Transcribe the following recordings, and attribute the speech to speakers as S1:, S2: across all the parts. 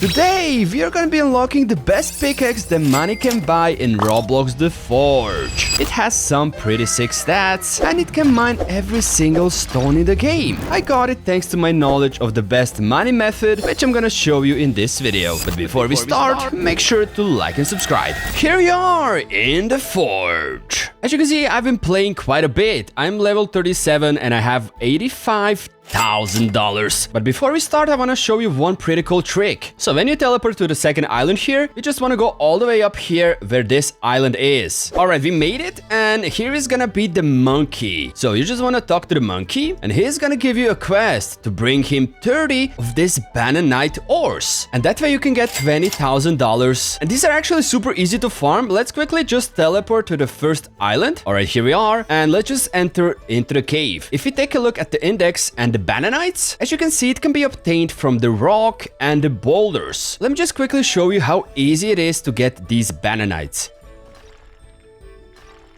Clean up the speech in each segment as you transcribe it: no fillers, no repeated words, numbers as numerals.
S1: Today, we are gonna be unlocking the best pickaxe that money can buy in Roblox The Forge. It has some pretty sick stats, and it can mine every single stone in the game. I got it thanks to my knowledge of the best mining method, which I'm gonna show you in this video. But before we start, make sure to like and subscribe. Here we are in The Forge. As you can see, I've been playing quite a bit. I'm level 37 and I have $85,000. But before we start, I want to show you one pretty cool trick. So when you teleport to the second island here, you just want to go all the way up here where this island is. Alright, we made it, and here is gonna be the monkey. So you just want to talk to the monkey, and he's gonna give you a quest to bring him 30 of this Bananite ores. And that way you can get $20,000. And these are actually super easy to farm. Let's quickly just teleport to the first island. Alright, here we are, and let's just enter into the cave. If you take a look at the index and the Bananites, as you can see, it can be obtained from the rock and the boulders. Let me just quickly show you how easy it is to get these Bananites.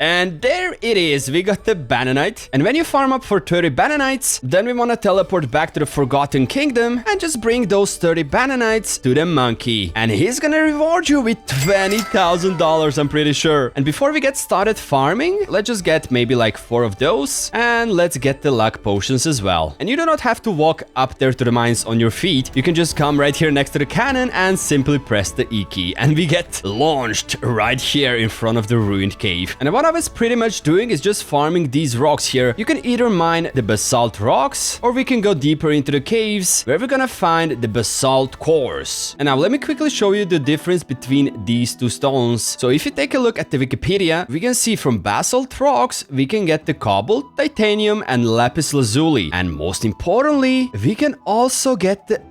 S1: And there it is, we got the Bananite. And when you farm up for 30 Bananites, then we want to teleport back to the Forgotten Kingdom and just bring those 30 Bananites to the monkey. And he's gonna reward you with $20,000, I'm pretty sure. And before we get started farming, let's just get maybe like 4 of those. And let's get the luck potions as well. And you do not have to walk up there to the mines on your feet. You can just come right here next to the cannon and simply press the E key. And we get launched right here in front of the ruined cave. And what I was pretty much doing is just farming these rocks here. You can either mine the basalt rocks, or we can go deeper into the caves where we're gonna find the basalt cores. And now let me quickly show you the difference between these two stones. So if you take a look at the Wikipedia, we can see from basalt rocks we can get the cobalt, titanium, and lapis lazuli. And most importantly, we can also get the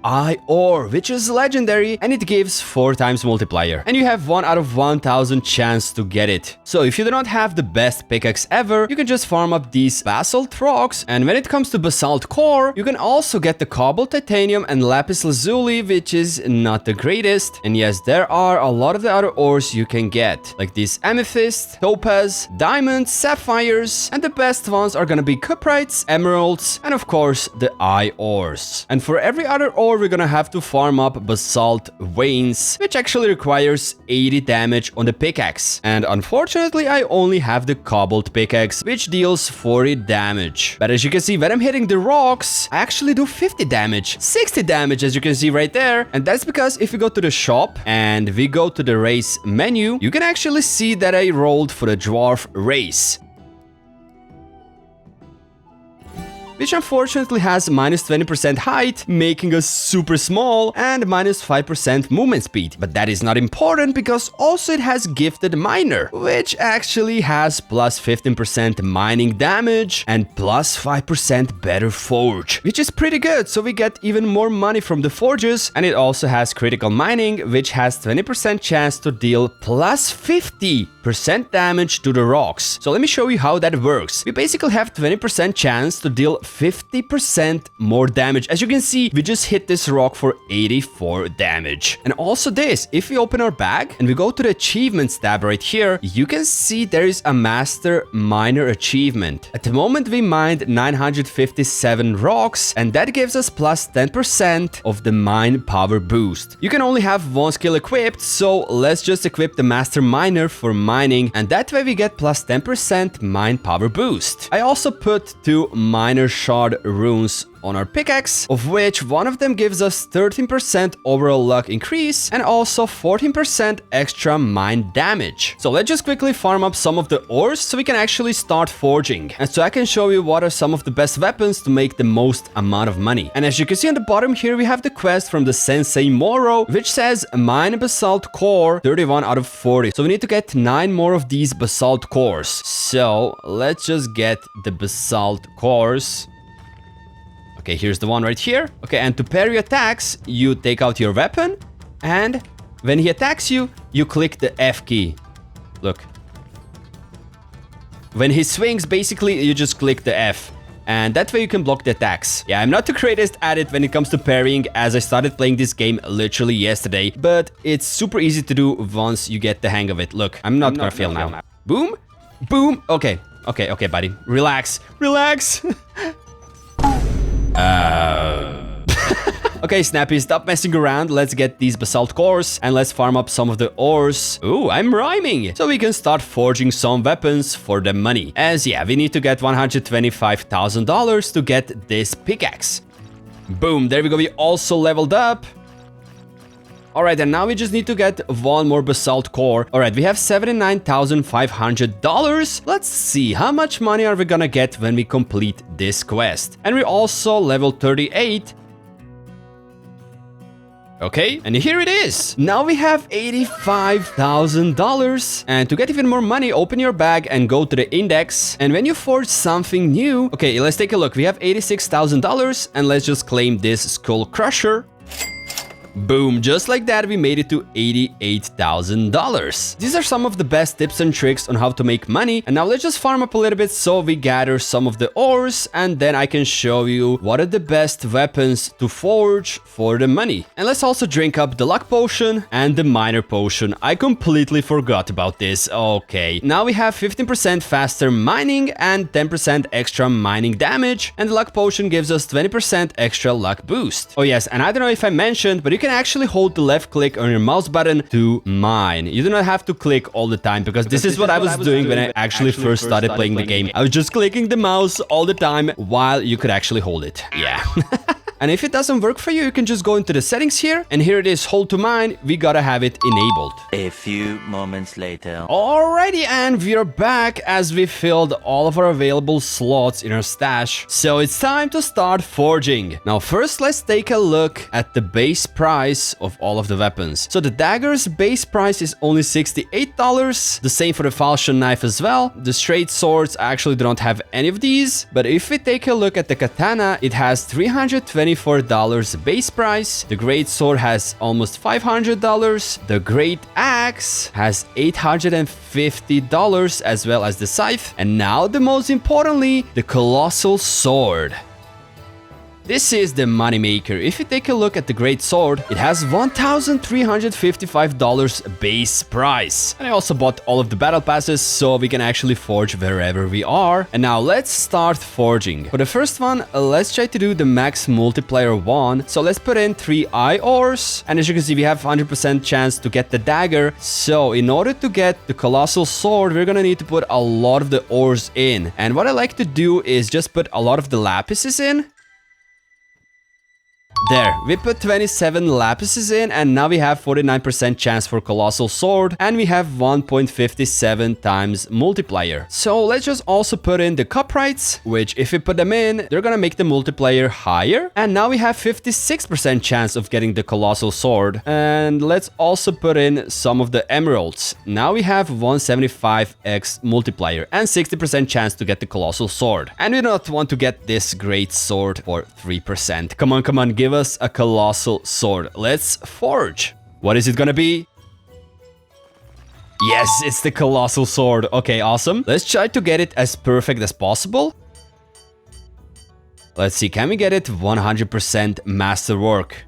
S1: ore, which is legendary, and it gives 4 times multiplier. And you have 1 out of 1,000 chance to get it. So if you do not have the best pickaxe ever, you can just farm up these basalt rocks, and when it comes to basalt core, you can also get the cobalt, titanium, and lapis lazuli, which is not the greatest. And yes, there are a lot of the other ores you can get, like these amethyst, topaz, diamonds, sapphires, and the best ones are gonna be cuprites, emeralds, and of course the ores. And for every other ore, we're gonna have to farm up basalt veins, which actually requires 80 damage on the pickaxe. And unfortunately, I only have the cobalt pickaxe, which deals 40 damage. But as you can see, when I'm hitting the rocks, I actually do 50 damage, 60 damage, as you can see right there. And that's because if we go to the shop and we go to the race menu, you can actually see that I rolled for the dwarf race, which unfortunately has minus 20% height, making us super small, and minus 5% movement speed. But that is not important because also it has gifted miner, which actually has plus 15% mining damage and plus 5% better forge, which is pretty good. So we get even more money from the forges, and it also has critical mining, which has 20% chance to deal plus 50% damage to the rocks. So let me show you how that works. We basically have 20% chance to deal 50% more damage. As you can see, we just hit this rock for 84 damage. And also this, if we open our bag and we go to the achievements tab right here, you can see there is a master miner achievement. At the moment, we mined 957 rocks, and that gives us plus 10% of the mine power boost. You can only have 1 skill equipped, so let's just equip the master miner for mining, and that way we get plus 10% mine power boost. I also put 2 miner shard runes on our pickaxe, of which one of them gives us 13% overall luck increase and also 14% extra mine damage. So let's just quickly farm up some of the ores so we can actually start forging, and so I can show you what are some of the best weapons to make the most amount of money. And as you can see on the bottom here, we have the quest from the Sensei Moro, which says mine basalt core 31 out of 40. So we need to get 9 more of these basalt cores. So let's just get the basalt cores. Okay, here's the one right here. Okay, and to parry attacks, you take out your weapon, and when he attacks you, you click the F key. Look. When he swings, basically, you just click the F. And that way you can block the attacks. Yeah, I'm not the greatest at it when it comes to parrying, as I started playing this game literally yesterday, but it's super easy to do once you get the hang of it. Look, I'm not gonna fail now. Boom, boom. Okay, buddy. Relax. Okay, Snappy, stop messing around. Let's get these basalt cores and let's farm up some of the ores. Ooh, I'm rhyming. So we can start forging some weapons for the money. As yeah, we need to get $125,000 to get this pickaxe. Boom, there we go. We also leveled up. Alright, and now we just need to get one more basalt core. Alright, we have $79,500. Let's see, how much money are we gonna get when we complete this quest? And we're also level 38. Okay, and here it is. Now we have $85,000. And to get even more money, open your bag and go to the index. And when you forge something new... Okay, let's take a look. We have $86,000 and let's just claim this skull crusher. Boom, just like that, we made it to $88,000. These are some of the best tips and tricks on how to make money. And now let's just farm up a little bit so we gather some of the ores and then I can show you what are the best weapons to forge for the money. And let's also drink up the luck potion and the miner potion. I completely forgot about this. Okay, now we have 15% faster mining and 10% extra mining damage. And the luck potion gives us 20% extra luck boost. Oh yes, and I don't know if I mentioned, but you can actually hold the left click on your mouse button to mine. You do not have to click all the time because this is what I was doing when I actually first started playing the game. I was just clicking the mouse all the time while you could actually hold it. Yeah. And if it doesn't work for you, you can just go into the settings here. And here it is, hold to mine. We gotta have it enabled.
S2: A few moments later.
S1: Alrighty, and we're back as we filled all of our available slots in our stash. So it's time to start forging. Now first, let's take a look at the base price of all of the weapons. So the dagger's base price is only $68. The same for the falchion knife as well. The straight swords, I actually don't have any of these. But if we take a look at the katana, it has $324 base price. The great sword has almost $500. The great axe has $850 as well as the scythe. And now the most importantly, the colossal sword. This is the moneymaker. If you take a look at the great sword, it has $1,355 base price. And I also bought all of the battle passes so we can actually forge wherever we are. And now let's start forging. For the first one, let's try to do the max multiplier one. So let's put in 3 eye ores. And as you can see, we have 100% chance to get the dagger. So in order to get the colossal sword, we're gonna need to put a lot of the ores in. And what I like to do is just put a lot of the lapises in. There, we put 27 lapises in and now we have 49% chance for colossal sword and we have 1.57 times multiplier. So let's just also put in the cuprites, which if we put them in, they're gonna make the multiplier higher. And now we have 56% chance of getting the colossal sword. And let's also put in some of the emeralds. Now we have 175x multiplier and 60% chance to get the colossal sword. And we don't want to get this great sword for 3%. Come on, give us a colossal sword. Let's forge. What is it gonna be? Yes, it's the colossal sword. Okay, awesome. Let's try to get it as perfect as possible. Let's see, can we get it 100% masterwork?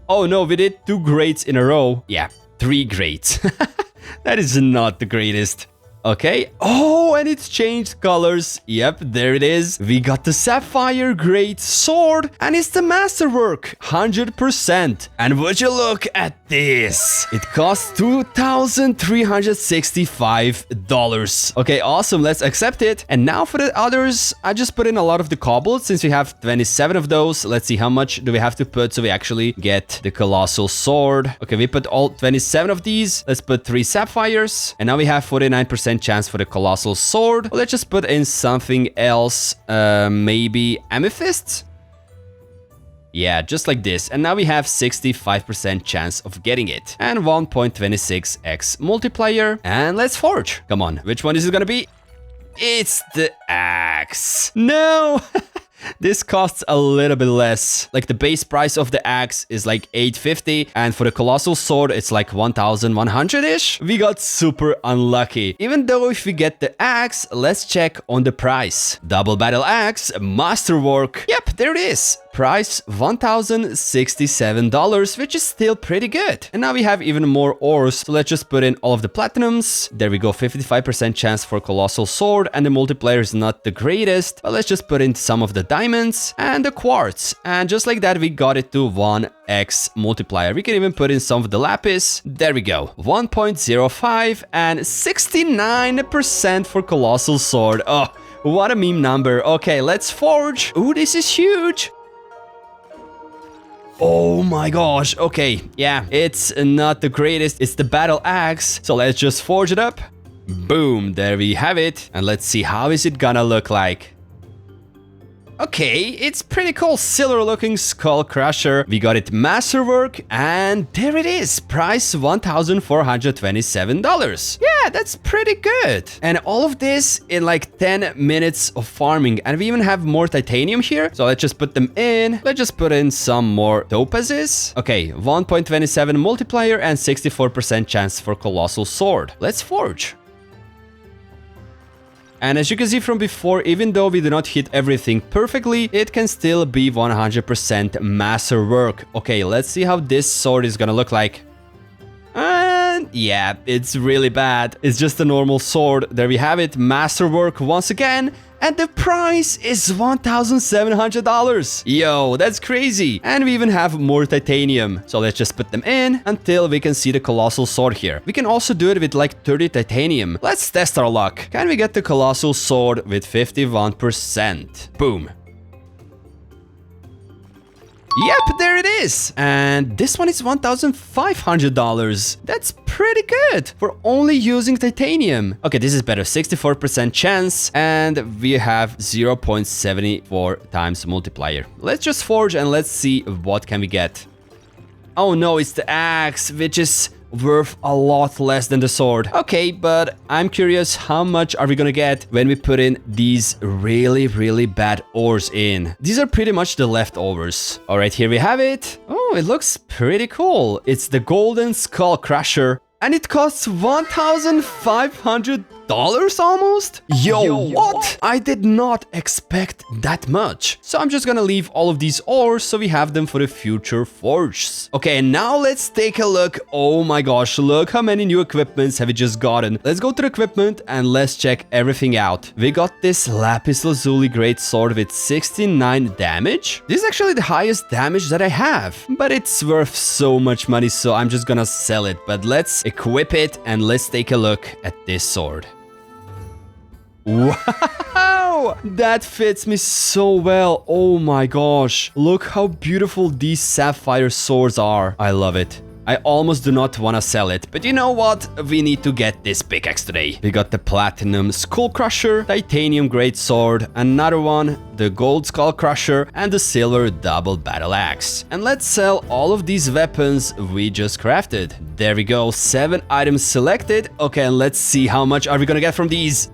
S1: Oh no, we did 2 greats in a row. Yeah, 3 greats. That is not the greatest. Okay. Oh, and it's changed colors. Yep, there it is. We got the sapphire great sword and it's the masterwork 100%. And would you look at this? It costs $2,365. Okay, awesome. Let's accept it. And now for the others, I just put in a lot of the cobalt since we have 27 of those. Let's see how much do we have to put so we actually get the colossal sword. Okay, we put all 27 of these. Let's put 3 sapphires. And now we have 49% chance for the colossal sword. Well, let's just put in something else. Maybe amethyst? Yeah, just like this. And now we have 65% chance of getting it. And 1.26x multiplier. And let's forge. Come on, which one is it gonna be? It's the axe. No! This costs a little bit less. Like the base price of the axe is like $850 and for the colossal sword it's like 1,100-ish. We got super unlucky. Even though if we get the axe, let's check on the price. Double battle axe, masterwork. Yep, there it is. Price $1,067, which is still pretty good. And now we have even more ores, so let's just put in all of the platinums. There we go, 55% chance for Colossal Sword, and the multiplayer is not the greatest, but let's just put in some of the diamonds and the quartz. And just like that, we got it to 1x multiplier. We can even put in some of the lapis. There we go, 1.05 and 69% for Colossal Sword. Oh, what a meme number. Okay, let's forge. Ooh, this is huge. Oh my gosh, okay, yeah, it's not the greatest, it's the battle axe, so let's just forge it up. Boom, there we have it, and let's see how is it gonna look like. Okay, it's pretty cool, silver looking skull crusher. We got it masterwork, and there it is, price $1,427. Yeah, that's pretty good. And all of this in like 10 minutes of farming, and we even have more titanium here. So let's just put them in. Let's just put in some more topazes. Okay, 1.27 multiplier and 64% chance for Colossal Sword. Let's forge. And as you can see from before, even though we do not hit everything perfectly, it can still be 100% masterwork. Okay, let's see how this sword is gonna look like. And yeah, it's really bad. It's just a normal sword. There we have it, masterwork once again. And the price is $1,700. Yo, that's crazy. And we even have more titanium. So let's just put them in until we can see the Colossal Sword here. We can also do it with like 30 titanium. Let's test our luck. Can we get the Colossal Sword with 51%? Boom. Yep, there it is. And this one is $1,500. That's pretty good for only using titanium. Okay, this is better. 64% chance, and we have 0.74 times multiplier. Let's just forge and let's see what can we get. Oh no, it's the axe, which is worth a lot less than the sword. Okay, but I'm curious, how much are we gonna get when we put in these really bad ores in? These are pretty much the leftovers. All right, here we have it. Oh, it looks pretty cool. It's the golden skull crusher, and it costs $1,500 almost? Yo, what? I did not expect that much. So I'm just gonna leave all of these ores so we have them for the future forges. Okay, and now let's take a look. Oh my gosh, look how many new equipments have we just gotten. Let's go to the equipment and let's check everything out. We got this lapis lazuli great sword with 69 damage. This is actually the highest damage that I have, but it's worth so much money, so I'm just gonna sell it. But let's equip it and let's take a look at this sword. Wow, that fits me so well. Oh my gosh, look how beautiful these sapphire swords are. I love it. I almost do not want to sell it, but you know what? We need to get this pickaxe today. We got the platinum skull crusher, titanium great sword, another one, the gold skull crusher, and the silver double battle axe. And let's sell all of these weapons we just crafted. There we go, 7 items selected. Okay, and let's see how much are we gonna get from these.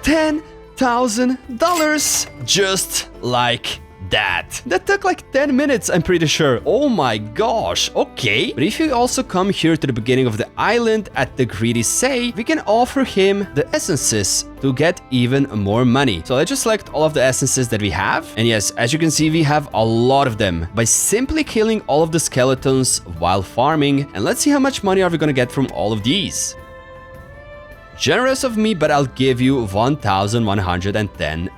S1: $10,000, just like that. That took like 10 minutes, I'm pretty sure. Oh my gosh, okay. But if you also come here to the beginning of the island at the Greedy Say, we can offer him the essences to get even more money. So let's just select all of the essences that we have. And yes, as you can see, we have a lot of them by simply killing all of the skeletons while farming. And let's see how much money are we gonna get from all of these. Generous of me, but I'll give you $1,110.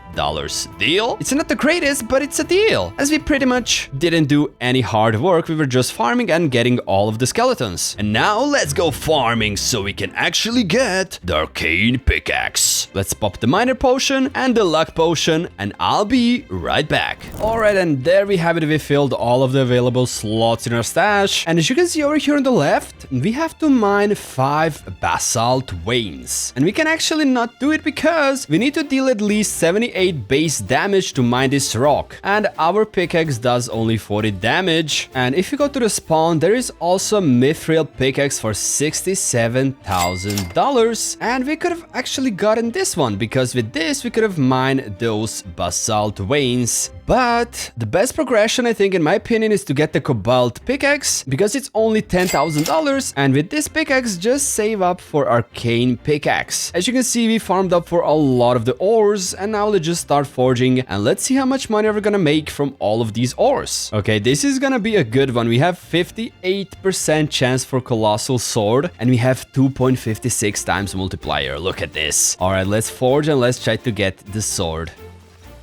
S1: Deal? It's not the greatest, but it's a deal. As we pretty much didn't do any hard work, we were just farming and getting all of the skeletons. And now let's go farming so we can actually get the Arcane Pickaxe. Let's pop the miner potion and the luck potion, and I'll be right back. Alright, and there we have it. We filled all of the available slots in our stash. And as you can see over here on the left, we have to mine 5 basalt veins. And we can actually not do it because we need to deal at least 78 base damage to mine this rock, and our pickaxe does only 40 damage. And if you go to the spawn, there is also a mithril pickaxe for $67,000, and we could have actually gotten this one because with this we could have mined those basalt veins. But the best progression, I think, in my opinion, is to get the Cobalt Pickaxe because it's only $10,000. And with this pickaxe, just save up for Arcane Pickaxe. As you can see, we farmed up for a lot of the ores, and now let's just start forging and let's see how much money we're gonna make from all of these ores. Okay, this is gonna be a good one. We have 58% chance for Colossal Sword, and we have 2.56 times multiplier. Look at this. All right, let's forge and let's try to get the sword.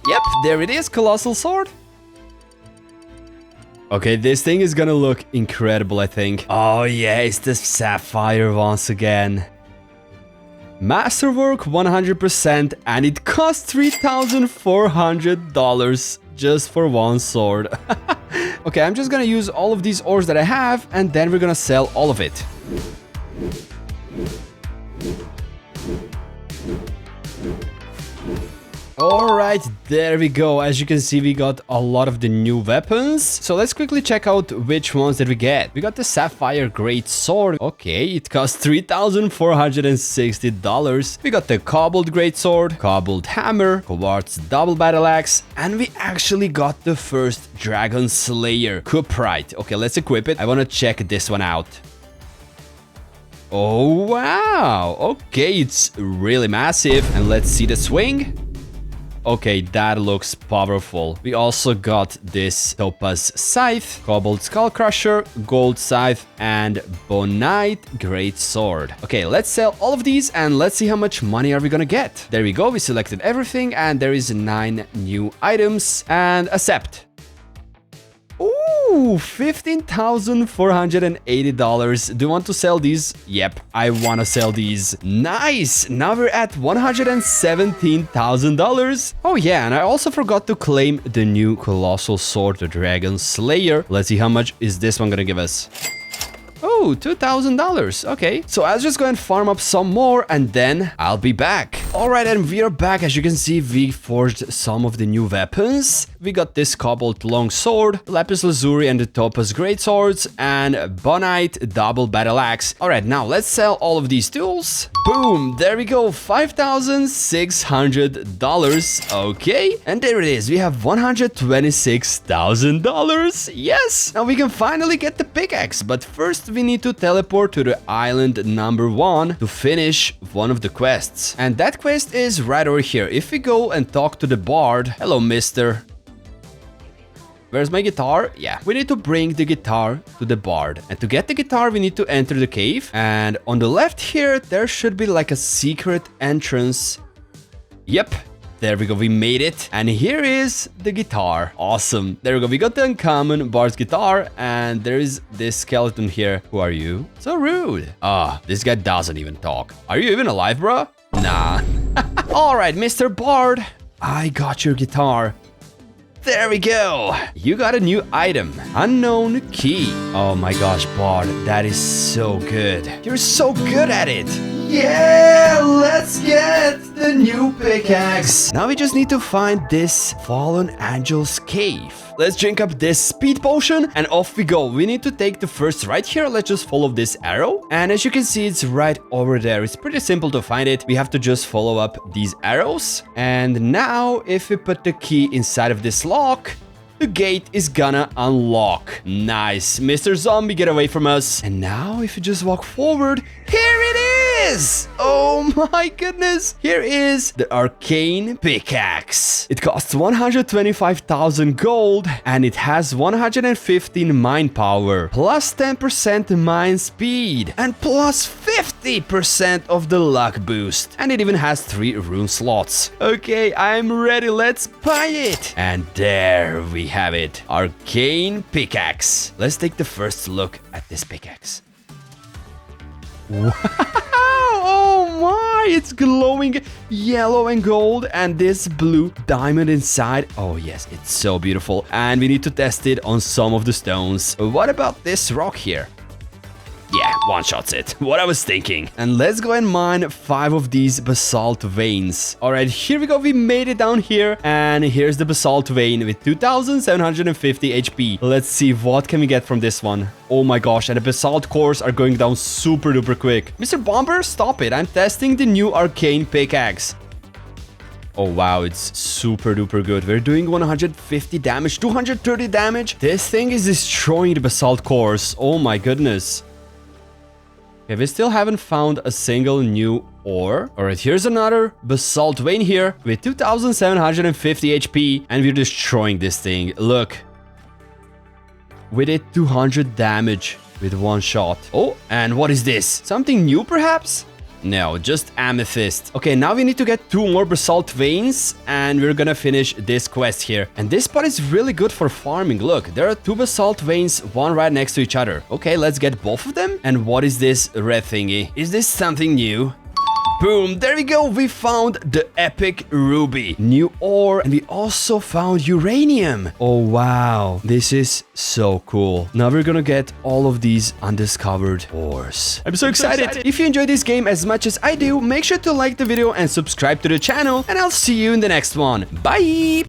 S1: Yep, there it is, Colossal Sword. Okay, this thing is gonna look incredible, I think. Oh yeah, it's the sapphire once again. Masterwork 100%, and it costs $3,400 just for one sword. Okay, I'm just gonna use all of these ores that I have, and then we're gonna sell all of it. Alright, there we go. As you can see, we got a lot of the new weapons. So let's quickly check out which ones did we get. We got the Sapphire Great Sword. Okay, it costs $3,460. We got the Cobbled Great Sword, Cobbled Hammer, Quartz Double Battle Axe, and we actually got the first Dragon Slayer Cuprite. Okay, let's equip it. I want to check this one out. Oh, wow. Okay, it's really massive. And let's see the swing. Okay, that looks powerful. We also got this Topaz Scythe, Cobalt Skull Crusher, Gold Scythe, and Bonite Great Sword. Okay, let's sell all of these and let's see how much money are we gonna get. There we go, we selected everything and there is 9 new items and accept. Ooh, $15,480. Do you want to sell these? Yep, I want to sell these. Nice! Now we're at $117,000. Oh yeah, and I also forgot to claim the new Colossal Sword, the Dragon Slayer. Let's see how much is this one gonna give us. Oh, $2,000. Okay, so I'll just go and farm up some more and then I'll be back. All right, and we are back. As you can see, we forged some of the new weapons. We got this Cobalt Long Sword, Lapis Lazuli and the Topaz Great Swords, and Bonite Double Battle Axe. All right, now let's sell all of these tools. Boom, there we go, $5,600. Okay, and there it is. We have $126,000. Yes, now we can finally get the pickaxe, but first we need to teleport to the island number 1 to finish one of the quests. And that quest is right over here. If we go and talk to the bard, hello mister. Where's my guitar? Yeah, we need to bring the guitar to the bard. And to get the guitar, we need to enter the cave. And on the left here, there should be like a secret entrance. Yep. There we go, we made it. And here is the guitar. Awesome. There we go, we got the uncommon bard's guitar. And there is this skeleton here. Who are you? So rude. Ah, this guy doesn't even talk. Are you even alive, bro? Nah. All right, Mr. Bard. I got your guitar. There we go. You got a new item. Unknown key. Oh my gosh, Bard. That is so good. You're so good at it. Yeah, let's get the new pickaxe. Now we just need to find this fallen angel's cave. Let's drink up this speed potion and off we go. We need to take the first right here. Let's just follow this arrow. And as you can see, it's right over there. It's pretty simple to find it. We have to just follow up these arrows. And now if we put the key inside of this lock, the gate is gonna unlock. Nice. Mr. Zombie, get away from us. And now if you just walk forward, here it is. Oh my goodness. Here is the Arcane Pickaxe. It costs 125,000 gold and it has 115 mine power, plus 10% mine speed, and plus 50% of the luck boost. And it even has 3 rune slots. Okay, I'm ready. Let's buy it. And there we have it. Arcane Pickaxe. Let's take the first look at this pickaxe. Wow! Oh my! It's glowing yellow and gold and this blue diamond inside. Oh yes, it's so beautiful. And we need to test it on some of the stones. What about this rock here? Yeah, one-shots it. What I was thinking. And let's go and mine 5 of these basalt veins. All right, here we go. We made it down here. And here's the basalt vein with 2,750 HP. Let's see what can we get from this one. Oh my gosh, and the basalt cores are going down super duper quick. Mr. Bomber, stop it. I'm testing the new Arcane Pickaxe. Oh, wow, it's super duper good. We're doing 150 damage, 230 damage. This thing is destroying the basalt cores. Oh my goodness. Okay, we still haven't found a single new ore. Alright, here's another basalt vein here with 2750 HP, and we're destroying this thing. Look. We did 200 damage with one shot. Oh, and what is this? Something new, perhaps? No, just amethyst. Okay, now we need to get 2 more basalt veins, and we're gonna finish this quest here. And this spot is really good for farming. Look, there are 2 basalt veins, one right next to each other. Okay, let's get both of them. And what is this red thingy? Is this something new? Boom, there we go, we found the epic ruby. New ore, and we also found uranium. Oh, wow, this is so cool. Now we're gonna get all of these undiscovered ores. I'm so excited. If you enjoyed this game as much as I do, make sure to like the video and subscribe to the channel, and I'll see you in the next one. Bye!